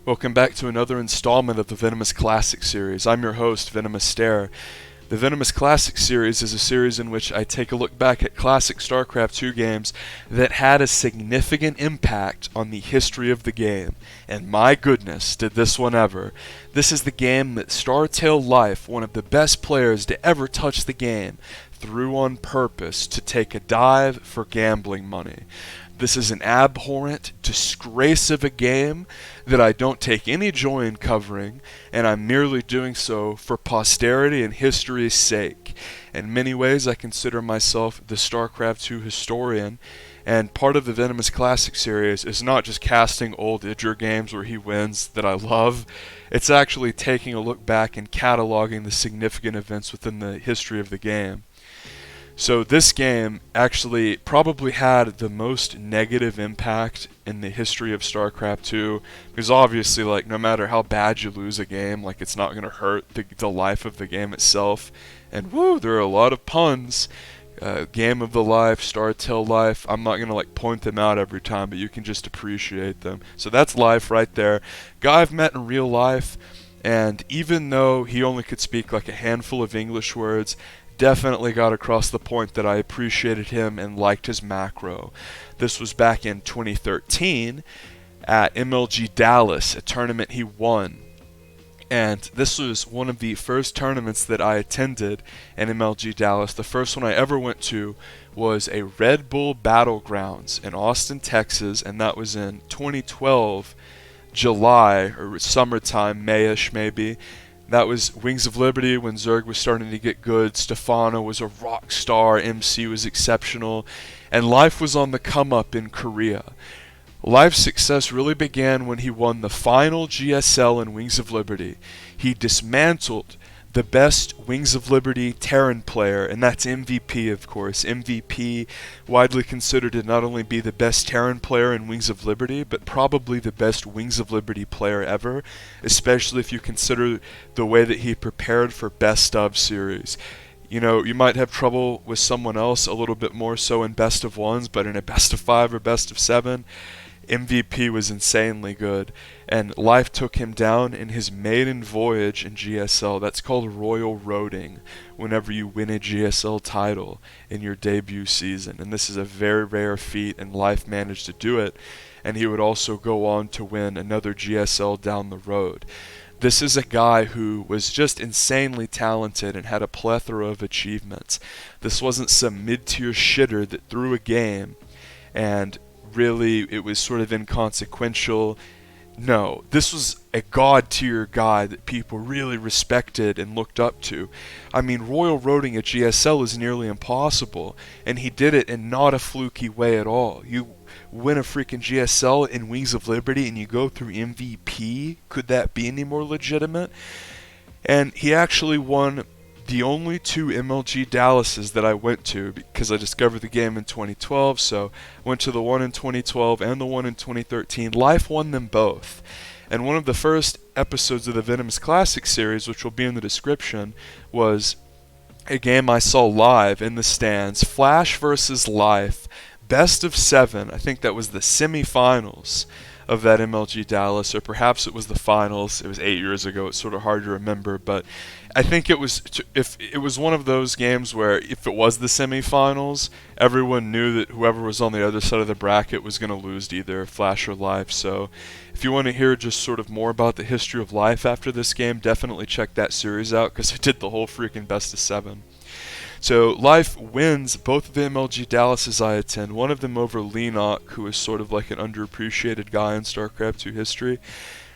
Welcome back to another installment of the Venomous Classic series. I'm your host, VenomousStare. The Venomous Classic series is a series in which I take a look back at classic Starcraft 2 games that had a significant impact on the history of the game. And my goodness, did this one ever. This is the game that Startail Life, one of the best players to ever touch the game, threw on purpose to take a dive for gambling money. This is an abhorrent disgrace of a game that I don't take any joy in covering, and I'm merely doing so for posterity and history's sake. In many ways, I consider myself the StarCraft 2 historian, and part of the Venomous Classic series is not just casting old Idrir games where he wins that I love, it's actually taking a look back and cataloging the significant events within the history of the game. So this game actually probably had the most negative impact in the history of StarCraft 2, because obviously, like, no matter how bad you lose a game, like, it's not going to hurt the life of the game itself. And woo, there are a lot of puns. Game of the life, Startail Life. I'm not going to like point them out every time, but you can just appreciate them. So that's life right there. Guy I've met in real life, and even though he only could speak like a handful of English words, definitely got across the point that I appreciated him and liked his macro. This was back in 2013 at MLG Dallas, a tournament he won. And this was one of the first tournaments that I attended in MLG Dallas. The first one I ever went to was a Red Bull Battlegrounds in Austin, Texas, and that was in 2012, July, or summertime, Mayish maybe. That was Wings of Liberty when Zerg was starting to get good, Stefano was a rock star, MC was exceptional, and Life was on the come up in Korea. Life's success really began when he won the final GSL in Wings of Liberty. He dismantled the best Wings of Liberty Terran player, and that's MVP, of course. MVP, widely considered to not only be the best Terran player in Wings of Liberty, but probably the best Wings of Liberty player ever, especially if you consider the way that he prepared for Best of series. You know, you might have trouble with someone else a little bit more so in Best of Ones, but in a Best of 5 or Best of 7, MVP was insanely good, and Life took him down in his maiden voyage in GSL. That's called Royal Roading, whenever you win a GSL title in your debut season. And this is a very rare feat, and Life managed to do it, and he would also go on to win another GSL down the road. This is a guy who was just insanely talented and had a plethora of achievements. This wasn't some mid-tier shitter that threw a game and really it was sort of inconsequential. No, this was a god-tier guy that people really respected and looked up to. I mean, Royal Roading at GSL is nearly impossible, and he did it in not a fluky way at all. You win a freaking GSL in Wings of Liberty and you go through MVP? Could that be any more legitimate? And he actually won the only two MLG Dallases that I went to, because I discovered the game in 2012, so I went to the one in 2012 and the one in 2013. Life won them both. And one of the first episodes of the Venomous Classic series, which will be in the description, was a game I saw live in the stands, Flash versus Life, best of 7. I think that was the semifinals of that MLG Dallas, or perhaps it was the finals. It was 8 years ago. It's sort of hard to remember, but I think it was, if it was one of those games where if it was the semifinals, everyone knew that whoever was on the other side of the bracket was going to lose to either Flash or Life. So if you want to hear just sort of more about the history of Life after this game, definitely check that series out, because I did the whole freaking best of 7. So Life wins both of the MLG Dallases I attend, one of them over Lenok, who is sort of like an underappreciated guy in StarCraft 2 history.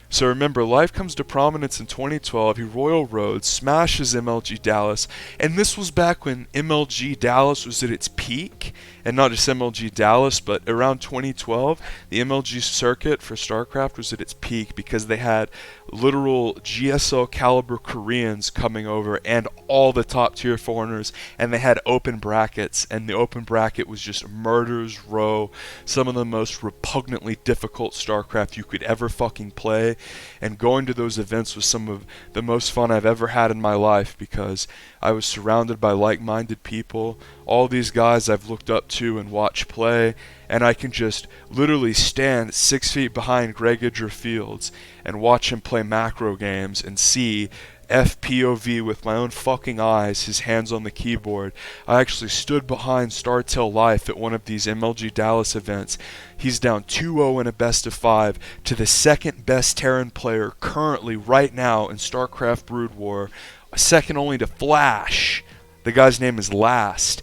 So remember, Life comes to prominence in 2012, he Royal Roads, smashes MLG Dallas, and this was back when MLG Dallas was at its peak, and not just MLG Dallas, but around 2012, the MLG circuit for StarCraft was at its peak because they had literal GSL caliber Koreans coming over and all the top tier foreigners, and they had open brackets, and the open bracket was just murder's row, some of the most repugnantly difficult StarCraft you could ever fucking play. And going to those events was some of the most fun I've ever had in my life, because I was surrounded by like-minded people. All these guys I've looked up to and watch play, and I can just literally stand 6 feet behind Greg Fields and watch him play macro games and see FPOV with my own fucking eyes, his hands on the keyboard. I actually stood behind StarTale Life at one of these MLG Dallas events. He's down 2-0 in a best of 5 to the second best Terran player currently right now in Starcraft Brood War, second only to Flash. The guy's name is Last.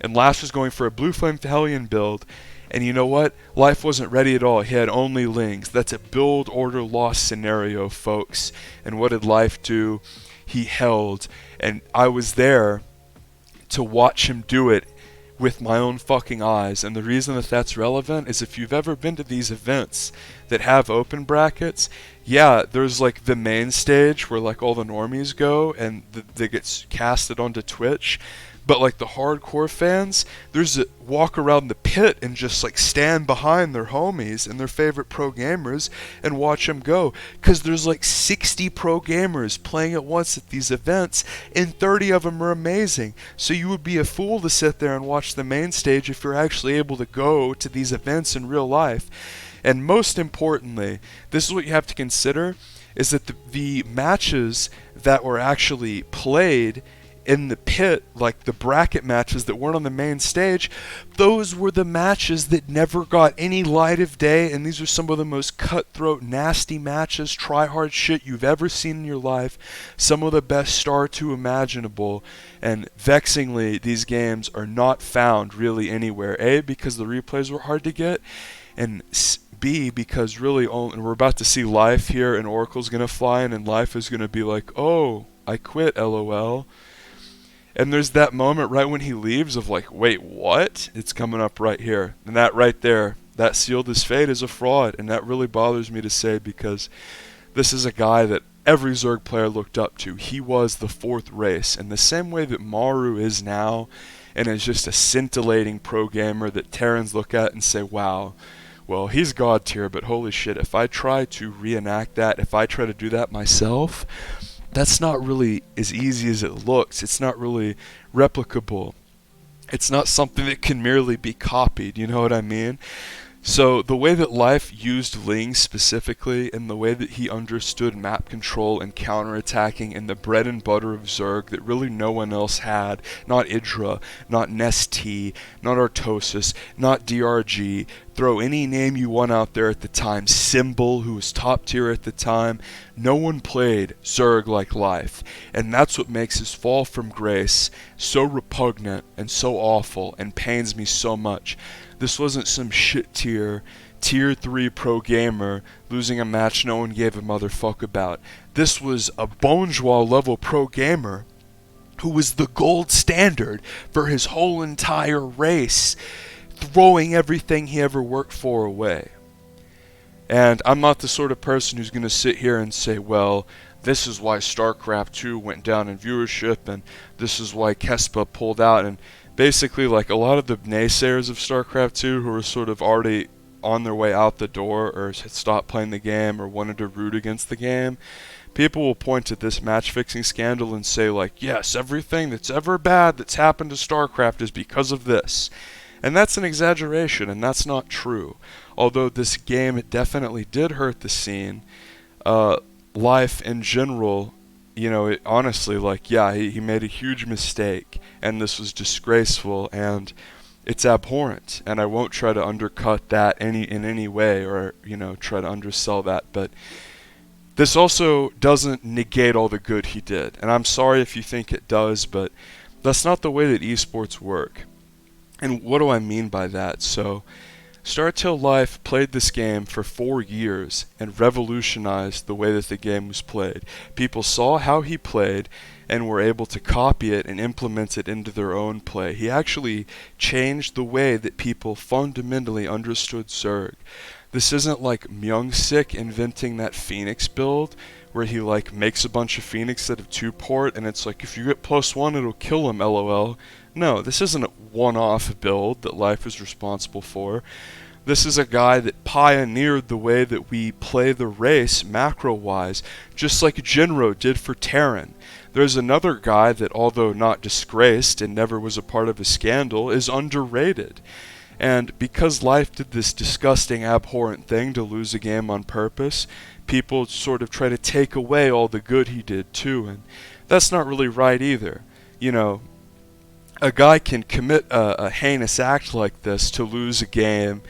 And Last was going for a Blue Flame Hellion build. And you know what? Life wasn't ready at all. He had only Lings. That's a build order loss scenario, folks. And what did Life do? He held. And I was there to watch him do it with my own fucking eyes. And the reason that that's relevant is if you've ever been to these events that have open brackets, yeah, there's like the main stage where like all the normies go and they get casted onto Twitch. But like the hardcore fans, there's a walk around the pit and just like stand behind their homies and their favorite pro gamers and watch them go. Because there's like 60 pro gamers playing at once at these events and 30 of them are amazing. So you would be a fool to sit there and watch the main stage if you're actually able to go to these events in real life. And most importantly, this is what you have to consider, is that the matches that were actually played in the pit, like the bracket matches that weren't on the main stage, those were the matches that never got any light of day, and these are some of the most cutthroat, nasty matches, try-hard shit you've ever seen in your life, some of the best Star 2 imaginable, and vexingly, these games are not found really anywhere. A, because the replays were hard to get, and B, because really, we're about to see Life here, and Oracle's going to fly in, and Life is going to be like, oh, I quit, LOL. And there's that moment right when he leaves of like, wait, what? It's coming up right here. And that right there, that sealed his fate as a fraud. And that really bothers me to say because this is a guy that every Zerg player looked up to. He was the fourth race. And the same way that Maru is now and is just a scintillating pro gamer that Terrans look at and say, wow, well, he's god tier, but holy shit, if I try to reenact that, if I try to do that myself, that's not really as easy as it looks. It's not really replicable. It's not something that can merely be copied, you know what I mean? So the way that Life used Ling specifically, and the way that he understood map control and counterattacking and the bread and butter of Zerg that really no one else had, not Idra, not Nest-T, not Artosis, not DRG, throw any name you want out there at the time, Symbol, who was top tier at the time, no one played Zerg like Life. And that's what makes his fall from grace so repugnant and so awful and pains me so much. This wasn't some shit tier 3 pro gamer losing a match no one gave a motherfuck about. This was a Bonjour level pro gamer who was the gold standard for his whole entire race, throwing everything he ever worked for away. And I'm not the sort of person who's going to sit here and say, well, this is why StarCraft 2 went down in viewership, and this is why Kespa pulled out, and basically, like, a lot of the naysayers of StarCraft 2 who were sort of already on their way out the door or had stopped playing the game or wanted to root against the game, people will point to this match-fixing scandal and say, like, yes, everything that's ever bad that's happened to StarCraft is because of this. And that's an exaggeration, and that's not true. Although this game, it definitely did hurt the scene, Life in general, you know, it, honestly, like, yeah, he made a huge mistake, and this was disgraceful, and it's abhorrent, and I won't try to undercut that in any way, or, you know, try to undersell that, but this also doesn't negate all the good he did, and I'm sorry if you think it does, but that's not the way that esports work. And what do I mean by that? So, StarTale Life played this game for 4 years and revolutionized the way that the game was played. People saw how he played and were able to copy it and implement it into their own play. He actually changed the way that people fundamentally understood Zerg. This isn't like Myung-Sik inventing that Phoenix build where he like makes a bunch of Phoenix out of 2-port and it's like if you get +1 it'll kill him, LOL. No, this isn't a one-off build that Life is responsible for. This is a guy that pioneered the way that we play the race macro-wise, just like Jinro did for Terran. There's another guy that, although not disgraced and never was a part of a scandal, is underrated. And because Life did this disgusting, abhorrent thing to lose a game on purpose, people sort of try to take away all the good he did too, and that's not really right either. You know, a guy can commit a heinous act like this to lose a game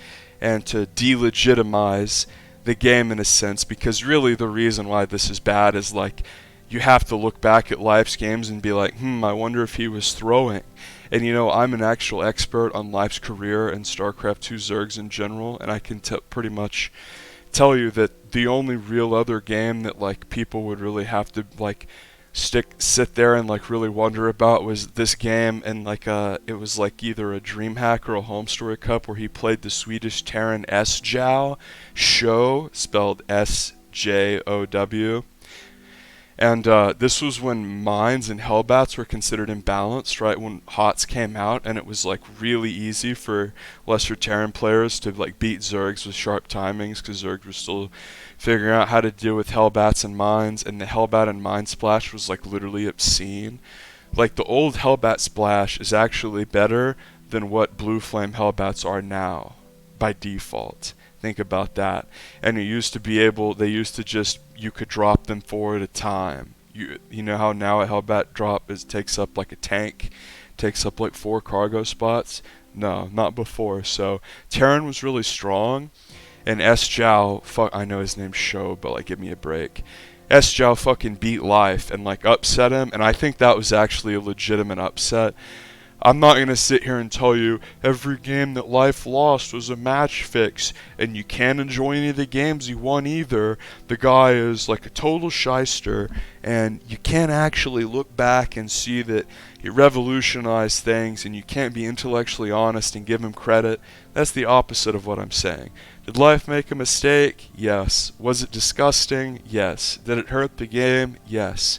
and to delegitimize the game in a sense, because really the reason why this is bad is like you have to look back at Life's games and be like, I wonder if he was throwing. And you know, I'm an actual expert on Life's career and StarCraft 2 Zergs in general, and I can pretty much tell you that the only real other game that like people would really have to like sit there and like really wonder about was this game, and like it was like either a DreamHack or a Home Story Cup where he played the Swedish Terran Sjau, spelled SJOW. And this was when Mines and Hellbats were considered imbalanced, right? When HOTS came out, and it was like really easy for lesser Terran players to like beat Zergs with sharp timings, because Zergs were still figuring out how to deal with Hellbats and Mines, and the Hellbat and Mine splash was like literally obscene. Like the old Hellbat splash is actually better than what Blue Flame Hellbats are now, by default. Think about that. And you used to be able, they used to just, you could drop them 4 at a time. You know how now a Hellbat drop takes up like a tank, takes up like 4 cargo spots? No, not before. So Terran was really strong, and Sjau, I know his name's Sho, but like give me a break. Sjau fucking beat Life and like upset him, and I think that was actually a legitimate upset. I'm not going to sit here and tell you every game that Life lost was a match fix, and you can't enjoy any of the games he won either. The guy is like a total shyster, and you can't actually look back and see that he revolutionized things, and you can't be intellectually honest and give him credit. That's the opposite of what I'm saying. Did Life make a mistake? Yes. Was it disgusting? Yes. Did it hurt the game? Yes.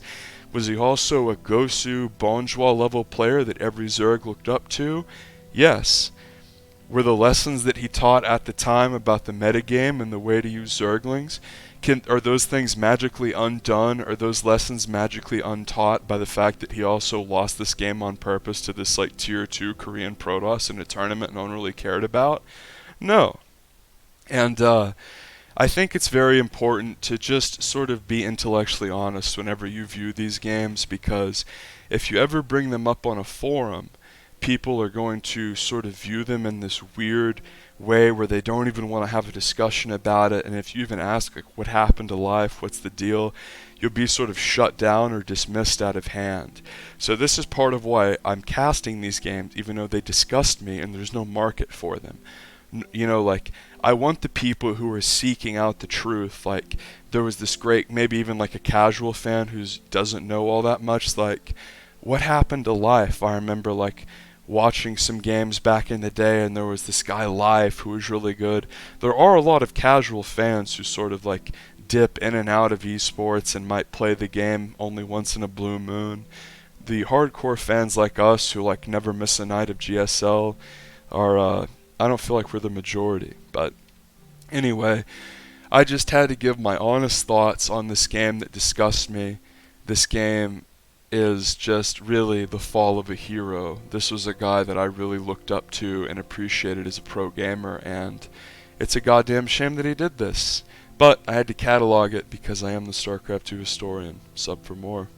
Was he also a Gosu Bonjour level player that every Zerg looked up to? Yes. Were the lessons that he taught at the time about the metagame and the way to use Zerglings, are those things magically undone? Are those lessons magically untaught by the fact that he also lost this game on purpose to this like tier 2 Korean Protoss in a tournament no one really cared about? No. And I think it's very important to just sort of be intellectually honest whenever you view these games, because if you ever bring them up on a forum, people are going to sort of view them in this weird way where they don't even want to have a discussion about it, and if you even ask like, what happened to Life, what's the deal, you'll be sort of shut down or dismissed out of hand. So this is part of why I'm casting these games, even though they disgust me and there's no market for them. You know, like, I want the people who are seeking out the truth. Like, there was this great, maybe even like a casual fan who doesn't know all that much, like, what happened to Life? I remember like watching some games back in the day, and there was this guy Life who was really good. There are a lot of casual fans who sort of like dip in and out of esports and might play the game only once in a blue moon. The hardcore fans like us who like never miss a night of GSL are I don't feel like we're the majority. But anyway, I just had to give my honest thoughts on this game that disgusts me. This game is just really the fall of a hero. This was a guy that I really looked up to and appreciated as a pro gamer, and it's a goddamn shame that he did this. But I had to catalog it because I am the StarCraft 2 historian. Sub for more.